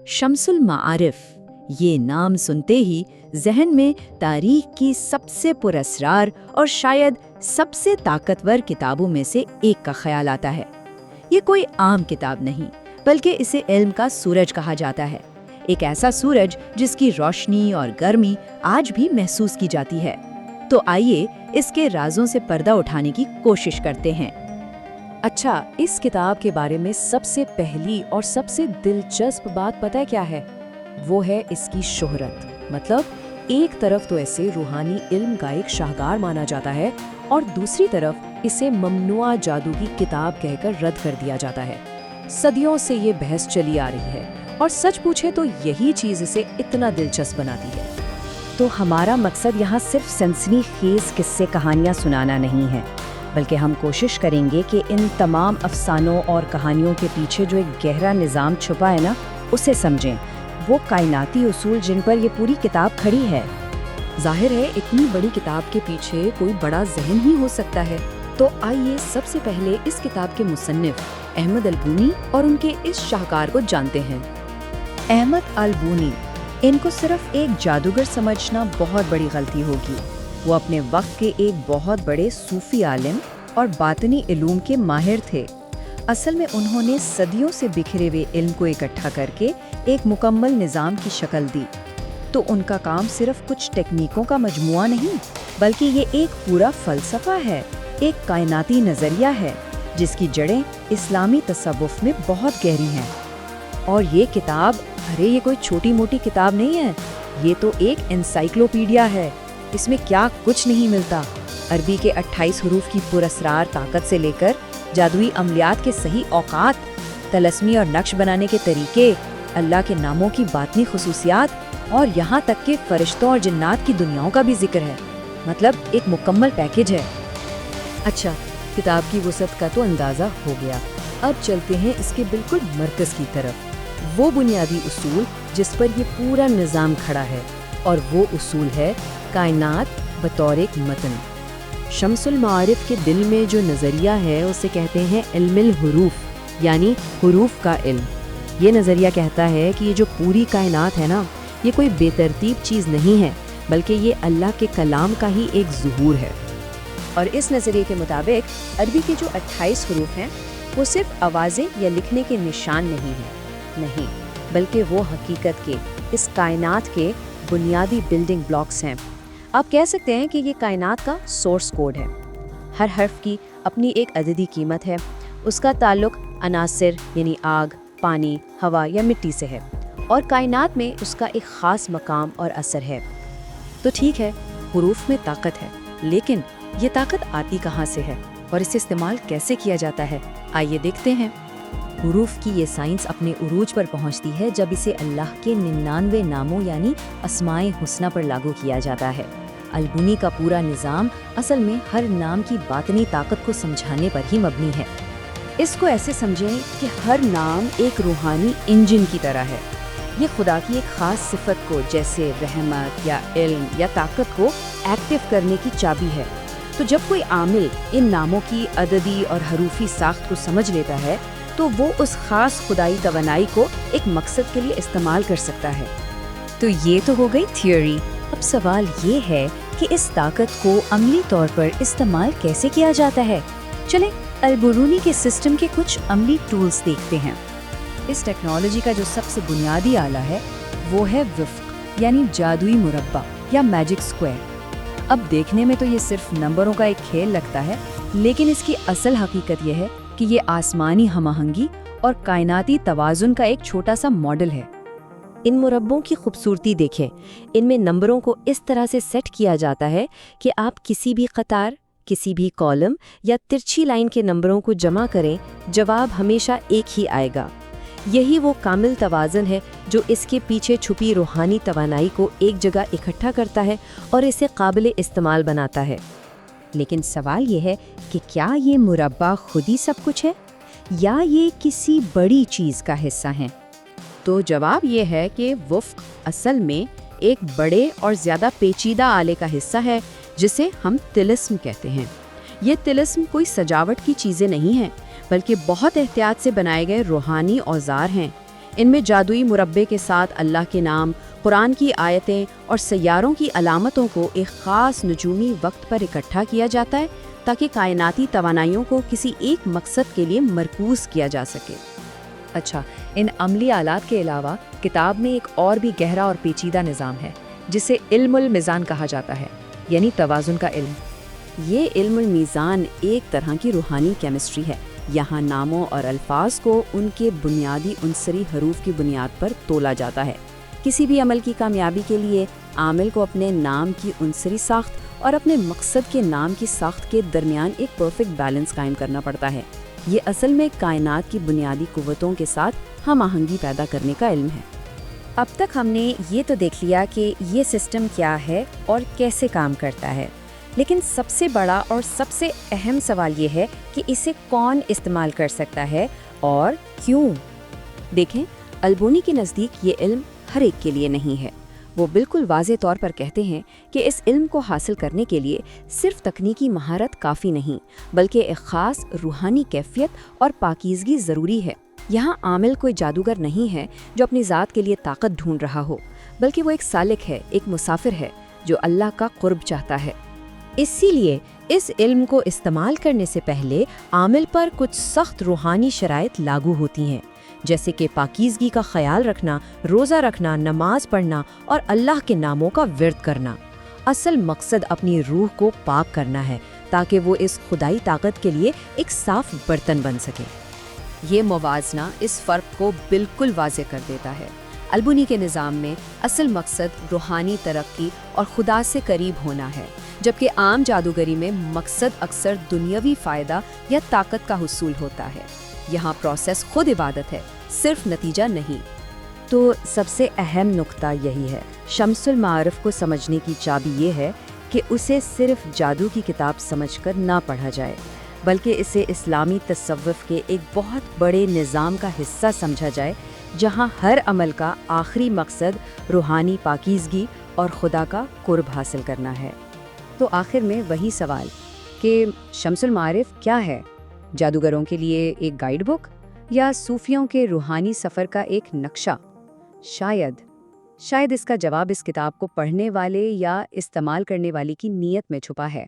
शम्सुल माआरिफ, ये नाम सुनते ही जहन में तारीख की सबसे पुरअसरार और शायद सबसे ताकतवर किताबों में से एक का ख्याल आता है। ये कोई आम किताब नहीं, बल्कि इसे इल्म का सूरज कहा जाता है। एक ऐसा सूरज जिसकी रोशनी और गर्मी आज भी महसूस की जाती है। तो आइए इसके राजों से पर्दा उठाने की कोशिश करते हैं। अच्छा, इस किताब के बारे में सबसे पहली और सबसे दिलचस्प बात पता है क्या है? वो है इसकी शोहरत। मतलब एक तरफ तो इसे रूहानी इल्म का एक शाहकार माना जाता है और दूसरी तरफ इसे ममनुआ जादू की किताब कहकर रद्द कर दिया जाता है। सदियों से ये बहस चली आ रही है और सच पूछे तो यही चीज़ इसे इतना दिलचस्प बनाती है। तो हमारा मकसद यहाँ सिर्फ सनसनीखेज किस्से कहानियाँ सुनाना नहीं है, बल्कि हम कोशिश करेंगे कि इन तमाम अफसानों और कहानियों के पीछे जो एक गहरा निज़ाम छुपा है ना, उसे समझें। वो कायनाती उसूल जिन पर ये पूरी किताब खड़ी है। जाहिर है इतनी बड़ी किताब के पीछे कोई बड़ा जहन ही हो सकता है। तो आइए सबसे पहले इस किताब के मुसन्निफ अहमद अल-बूनी और उनके इस शाहकार को जानते हैं। अहमद अल-बूनी, इनको सिर्फ एक जादूगर समझना बहुत बड़ी गलती होगी। वो अपने वक्त के एक बहुत बड़े सूफी आलिम और बातनी इल्म के माहिर थे। असल में उन्होंने सदियों से बिखरे हुए इल्म को इकट्ठा करके एक मुकम्मल निज़ाम की शक्ल दी। तो उनका काम सिर्फ कुछ टेक्निकों का मजमुआ नहीं, बल्कि ये एक पूरा फ़लसफ़ा है, एक कायनाती नज़रिया है जिसकी जड़ें इस्लामी तसव्वुफ़ में बहुत गहरी हैं। और ये किताब, अरे ये कोई छोटी मोटी किताब नहीं है, ये तो एक एनसाइक्लोपीडिया है। इसमें क्या कुछ नहीं मिलता। अरबी के 28 हरूफ की पुरअसरार ताकत से लेकर जादुई अमलियात के सही औकात, तलस्मी और नक्श बनाने के तरीके, अल्लाह के नामों की बातनी खुसूसियात और यहाँ तक के फरिश्तों और जिन्नात की दुनियाओं का भी जिक्र है। मतलब एक मुकम्मल पैकेज है। अच्छा, किताब की वसअत का तो अंदाज़ा हो गया। अब चलते हैं इसके बिल्कुल मरकज़ की तरफ। वो बुनियादी उसूल जिस पर ये पूरा निज़ाम खड़ा है, और वो उसूल है कायनात बतौर एक मतन। शम्सुल माआरिफ के दिल में जो नज़रिया है उसे कहते हैं इल्मुल हुरूफ, यानी हुरूफ का इल्म। ये नज़रिया कहता है कि ये जो पूरी कायनात है ना, ये कोई बेतरतीब चीज़ नहीं है, बल्कि ये अल्लाह के कलाम का ही एक ज़ुहूर है। और इस नज़रिए के मुताबिक अरबी के जो 28 हरूफ हैं वो सिर्फ आवाज़ें या लिखने के निशान नहीं हैं, नहीं, बल्कि वो हकीकत के, इस कायनात के बुनियादी बिल्डिंग ब्लॉक्स हैं। आप कह सकते हैं कि ये कायनात का सोर्स कोड है। हर हर्फ की अपनी एक अददी कीमत है। उसका ताल्लुक अनासिर यानी आग, पानी, हवा या मिट्टी से है, और कायनात में उसका एक ख़ास मकाम और असर है। तो ठीक है, हुरूफ में ताकत है, लेकिन ये ताकत आती कहाँ से है और इसे इस्तेमाल कैसे किया जाता है? आइए देखते हैं। हुरूफ की ये साइंस अपने उरूज पर पहुंचती है जब इसे अल्लाह के 99 नामों यानी अस्माए हुस्ना पर लागू किया जाता है। अल-बूनी का पूरा निज़ाम असल में हर नाम की बातनी ताकत को समझाने पर ही मबनी है। इसको ऐसे समझें कि हर नाम एक रूहानी इंजन की तरह है। ये खुदा की एक ख़ास सिफत को, जैसे रहमत या इल्म या ताकत को एक्टिव करने की चाबी है। तो जब कोई आमिल इन नामों की अददी और हरूफी साख्त को समझ लेता है, तो वो उस ख़ास खुदाई तवानाई को एक मकसद के लिए इस्तेमाल कर सकता है। तो ये तो हो गई थियोरी। अब सवाल ये है कि इस ताकत को अमली तौर पर इस्तेमाल कैसे किया जाता है। चलें अल-बूनी के सिस्टम के कुछ अमली टूल्स देखते हैं। इस टेक्नोलॉजी का जो सबसे बुनियादी आला है वो है वफ़्क़, यानी जादुई मुरब्बा या मैजिक स्क्वायर। अब देखने में तो ये सिर्फ नंबरों का एक खेल लगता है, लेकिन इसकी असल हकीकत यह है कि ये आसमानी हमआहंगी और कायनाती तवाज़ुन का एक छोटा सा मॉडल है। इन मुरब्बों की खूबसूरती देखें। इनमें नंबरों को इस तरह से सेट किया जाता है कि आप किसी भी कतार, किसी भी कॉलम या तिरछी लाइन के नंबरों को जमा करें, जवाब हमेशा एक ही आएगा। यही वो कामिल तवाज़ुन है जो इसके पीछे छुपी रूहानी तवानाई को एक जगह इकट्ठा करता है और इसे काबिल इस्तेमाल बनाता है। लेकिन सवाल ये है कि क्या ये मुरब्बा खुद ही सब कुछ है या ये किसी बड़ी चीज़ का हिस्सा है? तो जवाब ये है कि वफ़्क़ असल में एक बड़े और ज़्यादा पेचीदा आले का हिस्सा है जिसे हम तिलिस्म कहते हैं। ये तिलिस्म कोई सजावट की चीज़ें नहीं हैं, बल्कि बहुत एहतियात से बनाए गए रूहानी औजार हैं। ان میں جادوئی مربے کے ساتھ اللہ کے نام، قرآن کی آیتیں اور سیاروں کی علامتوں کو ایک خاص نجومی وقت پر اکٹھا کیا جاتا ہے تاکہ کائناتی توانائیوں کو کسی ایک مقصد کے لیے مرکوز کیا جا سکے۔ اچھا، ان عملی آلات کے علاوہ کتاب میں ایک اور بھی گہرا اور پیچیدہ نظام ہے جسے علم المیزان کہا جاتا ہے، یعنی توازن کا علم۔ یہ علم المیزان ایک طرح کی روحانی کیمسٹری ہے۔ یہاں ناموں اور الفاظ کو ان کے بنیادی عنصری حروف کی بنیاد پر تولا جاتا ہے۔ کسی بھی عمل کی کامیابی کے لیے عامل کو اپنے نام کی عنصری ساخت اور اپنے مقصد کے نام کی ساخت کے درمیان ایک پرفیکٹ بیلنس قائم کرنا پڑتا ہے۔ یہ اصل میں کائنات کی بنیادی قوتوں کے ساتھ ہم آہنگی پیدا کرنے کا علم ہے۔ اب تک ہم نے یہ تو دیکھ لیا کہ یہ سسٹم کیا ہے اور کیسے کام کرتا ہے، لیکن سب سے بڑا اور سب سے اہم سوال یہ ہے کہ اسے کون استعمال کر سکتا ہے اور کیوں؟ دیکھیں، البونی کے نزدیک یہ علم ہر ایک کے لیے نہیں ہے۔ وہ بالکل واضح طور پر کہتے ہیں کہ اس علم کو حاصل کرنے کے لیے صرف تکنیکی مہارت کافی نہیں، بلکہ ایک خاص روحانی کیفیت اور پاکیزگی ضروری ہے۔ یہاں عامل کوئی جادوگر نہیں ہے جو اپنی ذات کے لیے طاقت ڈھونڈ رہا ہو، بلکہ وہ ایک سالک ہے، ایک مسافر ہے جو اللہ کا قرب چاہتا ہے۔ اسی لیے اس علم کو استعمال کرنے سے پہلے عامل پر کچھ سخت روحانی شرائط لاگو ہوتی ہیں، جیسے کہ پاکیزگی کا خیال رکھنا، روزہ رکھنا، نماز پڑھنا اور اللہ کے ناموں کا ورد کرنا۔ اصل مقصد اپنی روح کو پاک کرنا ہے تاکہ وہ اس خدائی طاقت کے لیے ایک صاف برتن بن سکے۔ یہ موازنہ اس فرق کو بالکل واضح کر دیتا ہے۔ البونی کے نظام میں اصل مقصد روحانی ترقی اور خدا سے قریب ہونا ہے، جبکہ عام جادوگری میں مقصد اکثر دنیاوی فائدہ یا طاقت کا حصول ہوتا ہے۔ یہاں پروسیس خود عبادت ہے، صرف نتیجہ نہیں۔ تو سب سے اہم نقطہ یہی ہے، شمس المعارف کو سمجھنے کی چابی یہ ہے کہ اسے صرف جادو کی کتاب سمجھ کر نہ پڑھا جائے، بلکہ اسے اسلامی تصوف کے ایک بہت بڑے نظام کا حصہ سمجھا جائے، جہاں ہر عمل کا آخری مقصد روحانی پاکیزگی اور خدا کا قرب حاصل کرنا ہے۔ تو آخر میں وہی سوال کہ شمس المعارف کیا ہے؟ جادوگروں کے لیے ایک گائیڈ بک یا صوفیوں کے روحانی سفر کا ایک نقشہ؟ شاید اس کا جواب اس کتاب کو پڑھنے والے یا استعمال کرنے والے کی نیت میں چھپا ہے۔